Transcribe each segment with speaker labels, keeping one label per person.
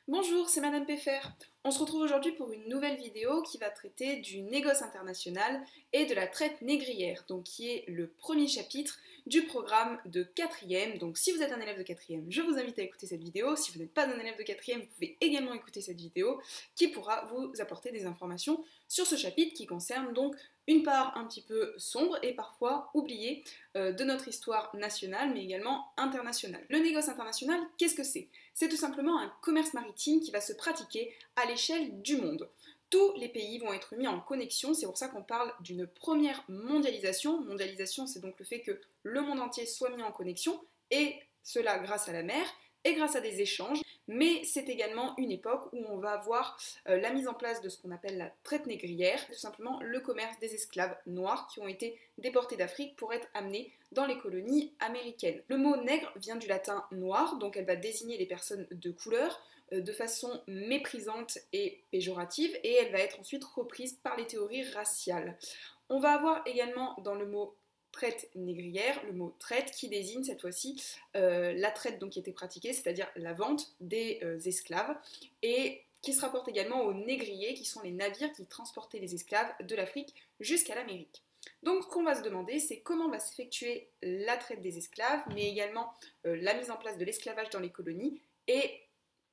Speaker 1: Bonjour, c'est Madame Peffer. On se retrouve aujourd'hui pour une nouvelle vidéo qui va traiter du négoce international et de la traite négrière, donc qui est le premier chapitre du programme de 4e. Donc si vous êtes un élève de 4e, je vous invite à écouter cette vidéo. Si vous n'êtes pas un élève de 4e, vous pouvez également écouter cette vidéo qui pourra vous apporter des informations sur ce chapitre qui concerne donc une part un petit peu sombre et parfois oubliée de notre histoire nationale mais également internationale. Le négoce international, qu'est-ce que c'est? C'est tout simplement un commerce maritime qui va se pratiquer à l'échelle du monde. Tous les pays vont être mis en connexion, c'est pour ça qu'on parle d'une première mondialisation. Mondialisation, c'est donc le fait que le monde entier soit mis en connexion, et cela grâce à la mer et grâce à des échanges. Mais c'est également une époque où on va avoir la mise en place de ce qu'on appelle la traite négrière, tout simplement le commerce des esclaves noirs qui ont été déportés d'Afrique pour être amenés dans les colonies américaines. Le mot nègre vient du latin noir, donc elle va désigner les personnes de couleur de façon méprisante et péjorative, et elle va être ensuite reprise par les théories raciales. On va avoir également dans le mot traite négrière, le mot traite qui désigne cette fois-ci la traite donc qui était pratiquée, c'est-à-dire la vente des esclaves, et qui se rapporte également aux négriers qui sont les navires qui transportaient les esclaves de l'Afrique jusqu'à l'Amérique. Donc ce qu'on va se demander, c'est comment va s'effectuer la traite des esclaves, mais également la mise en place de l'esclavage dans les colonies, et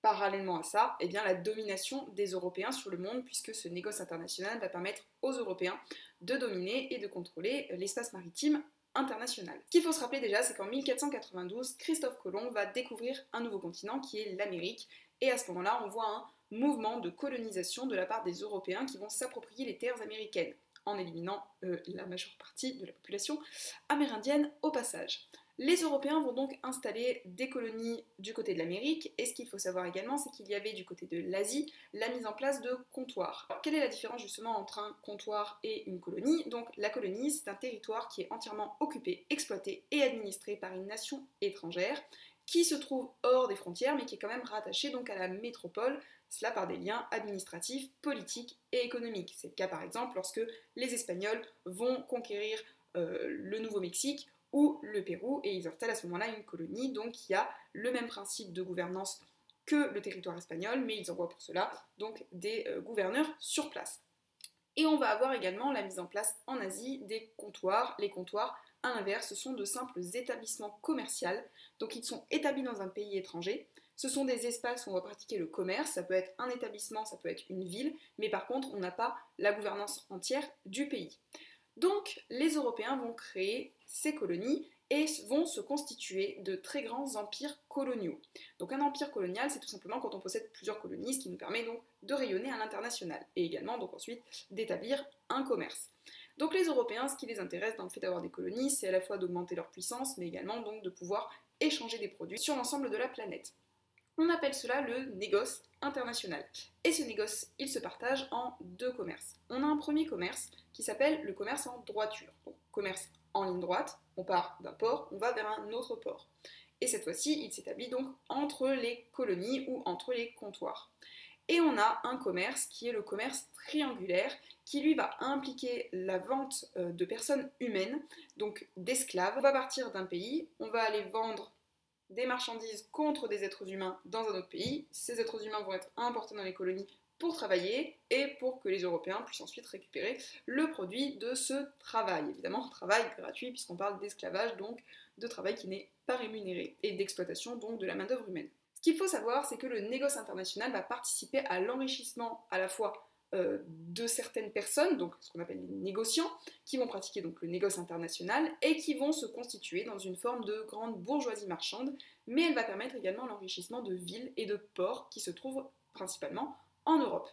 Speaker 1: parallèlement à ça, eh bien, la domination des Européens sur le monde, puisque ce négoce international va permettre aux Européens de dominer et de contrôler l'espace maritime international. Ce qu'il faut se rappeler déjà, c'est qu'en 1492, Christophe Colomb va découvrir un nouveau continent qui est l'Amérique, et à ce moment-là, on voit un mouvement de colonisation de la part des Européens qui vont s'approprier les terres américaines, en éliminant la majeure partie de la population amérindienne au passage. Les Européens vont donc installer des colonies du côté de l'Amérique, et ce qu'il faut savoir également, c'est qu'il y avait du côté de l'Asie la mise en place de comptoirs. Alors, quelle est la différence justement entre un comptoir et une colonie? Donc la colonie, c'est un territoire qui est entièrement occupé, exploité et administré par une nation étrangère, qui se trouve hors des frontières, mais qui est quand même rattaché donc à la métropole, cela par des liens administratifs, politiques et économiques. C'est le cas par exemple lorsque les Espagnols vont conquérir le Nouveau-Mexique ou le Pérou, et ils installent à ce moment-là une colonie, donc qui a le même principe de gouvernance que le territoire espagnol, mais ils envoient pour cela donc des gouverneurs sur place. Et on va avoir également la mise en place en Asie des comptoirs. Les comptoirs, à l'inverse, ce sont de simples établissements commerciaux, donc ils sont établis dans un pays étranger. Ce sont des espaces où on va pratiquer le commerce, ça peut être un établissement, ça peut être une ville, mais par contre on n'a pas la gouvernance entière du pays. Donc les Européens vont créer ces colonies et vont se constituer de très grands empires coloniaux. Donc un empire colonial, c'est tout simplement quand on possède plusieurs colonies, ce qui nous permet donc de rayonner à l'international, et également donc ensuite d'établir un commerce. Donc les Européens, ce qui les intéresse dans le fait d'avoir des colonies, c'est à la fois d'augmenter leur puissance, mais également donc de pouvoir échanger des produits sur l'ensemble de la planète. On appelle cela le négoce international. Et ce négoce, il se partage en deux commerces. On a un premier commerce qui s'appelle le commerce en droiture. Donc, commerce en ligne droite, on part d'un port, on va vers un autre port. Et cette fois-ci, il s'établit donc entre les colonies ou entre les comptoirs. Et on a un commerce qui est le commerce triangulaire, qui lui va impliquer la vente de personnes humaines, donc d'esclaves. On va partir d'un pays, on va aller vendre des marchandises contre des êtres humains dans un autre pays. Ces êtres humains vont être importés dans les colonies pour travailler et pour que les Européens puissent ensuite récupérer le produit de ce travail. Évidemment, travail gratuit puisqu'on parle d'esclavage, donc de travail qui n'est pas rémunéré, et d'exploitation donc de la main-d'œuvre humaine. Ce qu'il faut savoir, c'est que le négoce international va participer à l'enrichissement à la fois de certaines personnes, donc ce qu'on appelle les négociants, qui vont pratiquer donc le négoce international et qui vont se constituer dans une forme de grande bourgeoisie marchande, mais elle va permettre également l'enrichissement de villes et de ports qui se trouvent principalement en Europe.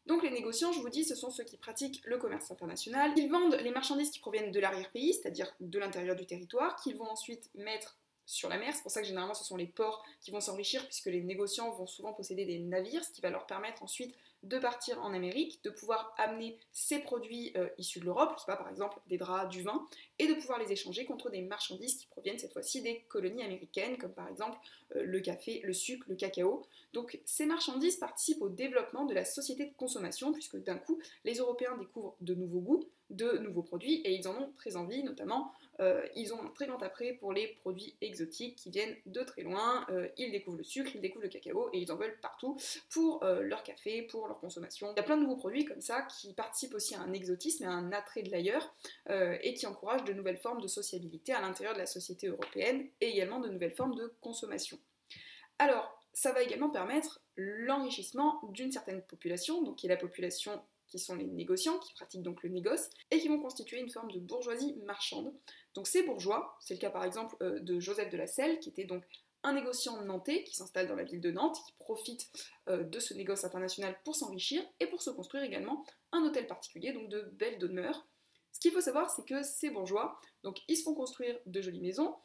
Speaker 1: Donc les négociants, je vous dis, ce sont ceux qui pratiquent le commerce international. Ils vendent les marchandises qui proviennent de l'arrière-pays, c'est-à-dire de l'intérieur du territoire, qu'ils vont ensuite mettre sur la mer. C'est pour ça que généralement ce sont les ports qui vont s'enrichir, puisque les négociants vont souvent posséder des navires, ce qui va leur permettre ensuite de partir en Amérique, de pouvoir amener ces produits issus de l'Europe, je sais pas, par exemple des draps, du vin, et de pouvoir les échanger contre des marchandises qui proviennent cette fois-ci des colonies américaines, comme par exemple le café, le sucre, le cacao. Donc ces marchandises participent au développement de la société de consommation, puisque d'un coup, les Européens découvrent de nouveaux goûts, de nouveaux produits, et ils en ont très envie, notamment ils ont un très grand attrait pour les produits exotiques qui viennent de très loin. Ils découvrent le sucre, ils découvrent le cacao et ils en veulent partout pour leur café, pour leur consommation. Il y a plein de nouveaux produits comme ça qui participent aussi à un exotisme et à un attrait de l'ailleurs et qui encouragent de nouvelles formes de sociabilité à l'intérieur de la société européenne et également de nouvelles formes de consommation. Alors, ça va également permettre l'enrichissement d'une certaine population, donc qui est la population qui sont les négociants, qui pratiquent donc le négoce, et qui vont constituer une forme de bourgeoisie marchande. Donc ces bourgeois, c'est le cas par exemple de Joseph de la Selle, qui était donc un négociant nantais qui s'installe dans la ville de Nantes, qui profite de ce négoce international pour s'enrichir et pour se construire également un hôtel particulier, donc de belles demeures. Ce qu'il faut savoir, c'est que ces bourgeois, donc ils se font construire de jolies maisons,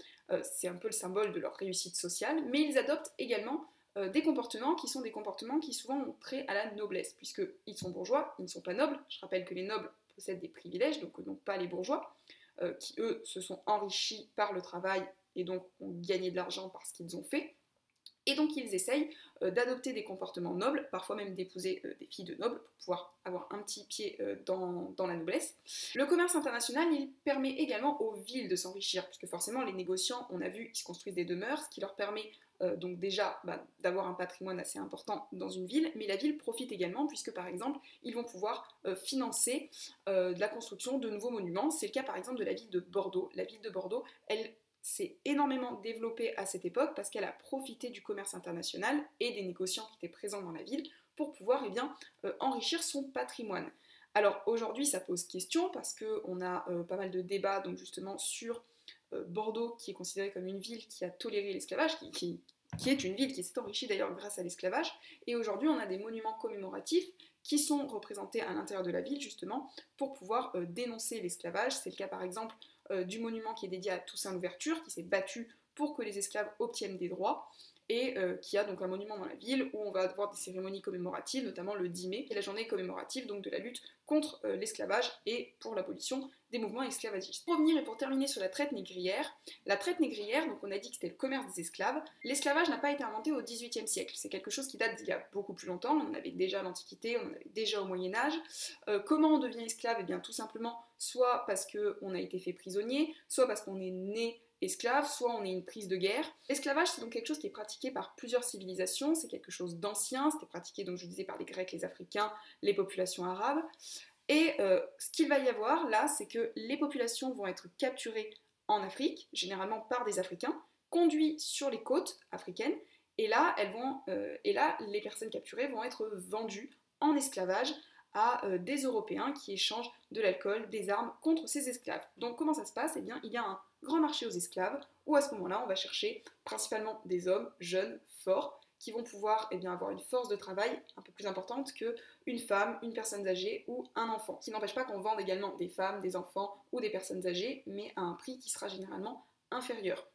Speaker 1: c'est un peu le symbole de leur réussite sociale, mais ils adoptent également des comportements qui sont des comportements qui souvent ont trait à la noblesse, puisqu'ils sont bourgeois, ils ne sont pas nobles. Je rappelle que les nobles possèdent des privilèges, donc non pas les bourgeois, qui eux se sont enrichis par le travail et donc ont gagné de l'argent par ce qu'ils ont fait. Et donc ils essayent d'adopter des comportements nobles, parfois même d'épouser des filles de nobles pour pouvoir avoir un petit pied dans la noblesse. Le commerce international, il permet également aux villes de s'enrichir, puisque forcément les négociants, on a vu, ils se construisent des demeures, ce qui leur permet donc déjà d'avoir un patrimoine assez important dans une ville, mais la ville profite également puisque par exemple ils vont pouvoir financer de la construction de nouveaux monuments. C'est le cas par exemple de la ville de Bordeaux. La ville de Bordeaux, elle s'est énormément développée à cette époque parce qu'elle a profité du commerce international et des négociants qui étaient présents dans la ville pour pouvoir enrichir son patrimoine. Alors aujourd'hui ça pose question parce qu'on a pas mal de débats donc justement sur Bordeaux qui est considérée comme une ville qui a toléré l'esclavage, qui est une ville qui s'est enrichie d'ailleurs grâce à l'esclavage, et aujourd'hui on a des monuments commémoratifs qui sont représentés à l'intérieur de la ville justement pour pouvoir dénoncer l'esclavage. C'est le cas par exemple du monument qui est dédié à Toussaint Louverture, qui s'est battu pour que les esclaves obtiennent des droits, et qui a donc un monument dans la ville où on va avoir des cérémonies commémoratives, notamment le 10 mai, qui est la journée commémorative donc de la lutte contre l'esclavage et pour l'abolition des mouvements esclavagistes. Pour revenir et pour terminer sur la traite négrière, donc on a dit que c'était le commerce des esclaves. L'esclavage n'a pas été inventé au XVIIIe siècle, c'est quelque chose qui date d'il y a beaucoup plus longtemps, on en avait déjà à l'Antiquité, on en avait déjà au Moyen-Âge. Comment on devient esclave? Eh bien tout simplement, soit parce qu'on a été fait prisonnier, soit parce qu'on est né esclave, soit on est une prise de guerre. L'esclavage, c'est donc quelque chose qui est pratiqué par plusieurs civilisations, c'est quelque chose d'ancien, c'était pratiqué, donc je disais, par les Grecs, les Africains, les populations arabes. Et ce qu'il va y avoir là, c'est que les populations vont être capturées en Afrique, généralement par des Africains, conduits sur les côtes africaines, et là, les personnes capturées vont être vendues en esclavage à des Européens qui échangent de l'alcool, des armes contre ces esclaves. Donc comment ça se passe? Eh bien, il y a un grand marché aux esclaves, où à ce moment-là, on va chercher principalement des hommes jeunes, forts, qui vont pouvoir avoir une force de travail un peu plus importante qu'une femme, une personne âgée ou un enfant. Ce qui n'empêche pas qu'on vende également des femmes, des enfants ou des personnes âgées, mais à un prix qui sera généralement inférieur.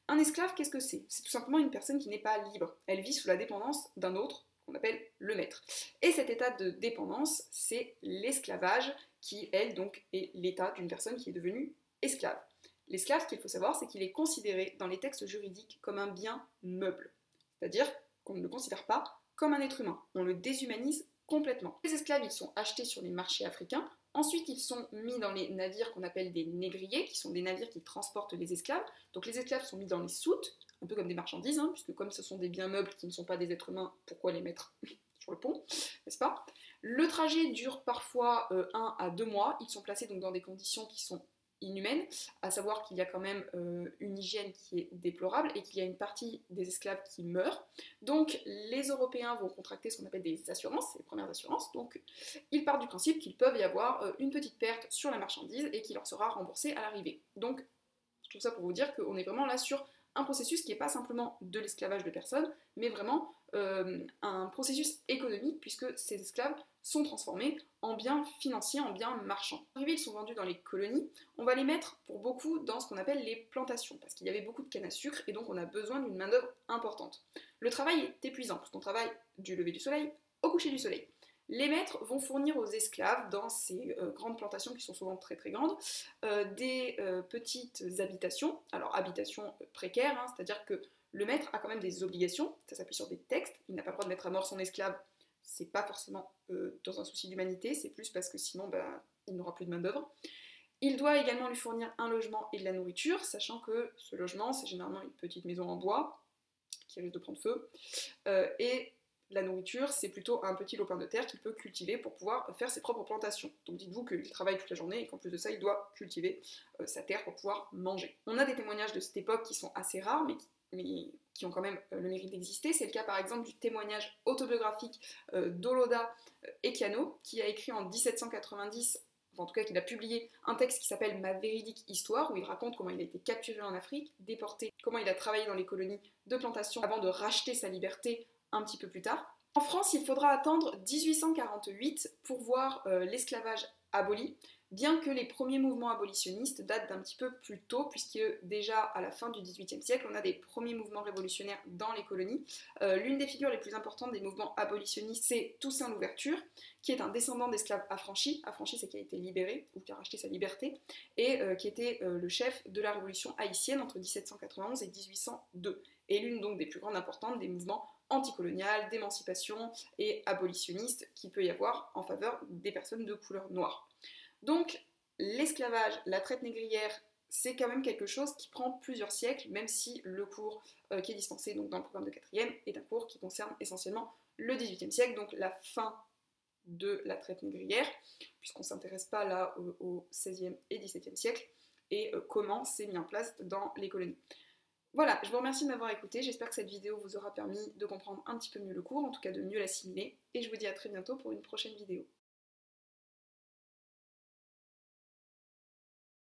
Speaker 1: Un esclave, qu'est-ce que c'est? C'est tout simplement une personne qui n'est pas libre. Elle vit sous la dépendance d'un autre, qu'on appelle le maître. Et cet état de dépendance, c'est l'esclavage, qui, elle, donc, est l'état d'une personne qui est devenue esclave. L'esclave, ce qu'il faut savoir, c'est qu'il est considéré dans les textes juridiques comme un bien meuble. C'est-à-dire qu'on ne le considère pas comme un être humain. On le déshumanise complètement. Les esclaves, ils sont achetés sur les marchés africains. Ensuite, ils sont mis dans les navires qu'on appelle des négriers, qui sont des navires qui transportent les esclaves. Donc les esclaves sont mis dans les soutes, un peu comme des marchandises, puisque comme ce sont des biens meubles qui ne sont pas des êtres humains, pourquoi les mettre sur le pont, n'est-ce pas? Le trajet dure parfois 1 à 2 mois. Ils sont placés donc dans des conditions qui sont inhumaine, à savoir qu'il y a quand même une hygiène qui est déplorable et qu'il y a une partie des esclaves qui meurent. Donc les Européens vont contracter ce qu'on appelle des assurances, les premières assurances, donc ils partent du principe qu'il peut y avoir une petite perte sur la marchandise et qui leur sera remboursée à l'arrivée. Donc je trouve ça pour vous dire qu'on est vraiment là sur un processus qui n'est pas simplement de l'esclavage de personnes, mais vraiment un processus économique, puisque ces esclaves sont transformés en biens financiers, en biens marchands. Arrivés, ils sont vendus dans les colonies, on va les mettre pour beaucoup dans ce qu'on appelle les plantations, parce qu'il y avait beaucoup de canne à sucre, et donc on a besoin d'une main-d'œuvre importante. Le travail est épuisant, parce qu'on travaille du lever du soleil au coucher du soleil. Les maîtres vont fournir aux esclaves, dans ces grandes plantations qui sont souvent très très grandes, des petites habitations, alors habitations précaires, c'est-à-dire que le maître a quand même des obligations, ça s'appuie sur des textes, il n'a pas le droit de mettre à mort son esclave, c'est pas forcément dans un souci d'humanité, c'est plus parce que sinon il n'aura plus de main d'œuvre. Il doit également lui fournir un logement et de la nourriture, sachant que ce logement, c'est généralement une petite maison en bois qui risque de prendre feu, et la nourriture, c'est plutôt un petit lopin de terre qu'il peut cultiver pour pouvoir faire ses propres plantations. Donc dites-vous qu'il travaille toute la journée et qu'en plus de ça, il doit cultiver sa terre pour pouvoir manger. On a des témoignages de cette époque qui sont assez rares, mais qui ont quand même le mérite d'exister. C'est le cas par exemple du témoignage autobiographique d'Oloda Ekiano, qui a écrit en 1790, enfin, en tout cas qu'il a publié un texte qui s'appelle Ma véridique histoire, où il raconte comment il a été capturé en Afrique, déporté, comment il a travaillé dans les colonies de plantation avant de racheter sa liberté un petit peu plus tard. En France, il faudra attendre 1848 pour voir l'esclavage aboli, bien que les premiers mouvements abolitionnistes datent d'un petit peu plus tôt, puisque déjà à la fin du XVIIIe siècle, on a des premiers mouvements révolutionnaires dans les colonies. L'une des figures les plus importantes des mouvements abolitionnistes, c'est Toussaint Louverture, qui est un descendant d'esclaves affranchis. Affranchi, c'est qui a été libéré, ou qui a racheté sa liberté, et qui était le chef de la révolution haïtienne entre 1791 et 1802, et l'une donc des plus grandes importantes des mouvements anticolonial, d'émancipation et abolitionniste qu'il peut y avoir en faveur des personnes de couleur noire. Donc l'esclavage, la traite négrière, c'est quand même quelque chose qui prend plusieurs siècles, même si le cours qui est dispensé donc, dans le programme de 4e est un cours qui concerne essentiellement le XVIIIe siècle, donc la fin de la traite négrière, puisqu'on ne s'intéresse pas là au XVIe et XVIIe siècle, et comment c'est mis en place dans les colonies. Voilà, je vous remercie de m'avoir écouté, j'espère que cette vidéo vous aura permis de comprendre un petit peu mieux le cours, en tout cas de mieux l'assimiler, et je vous dis à très bientôt pour une prochaine vidéo.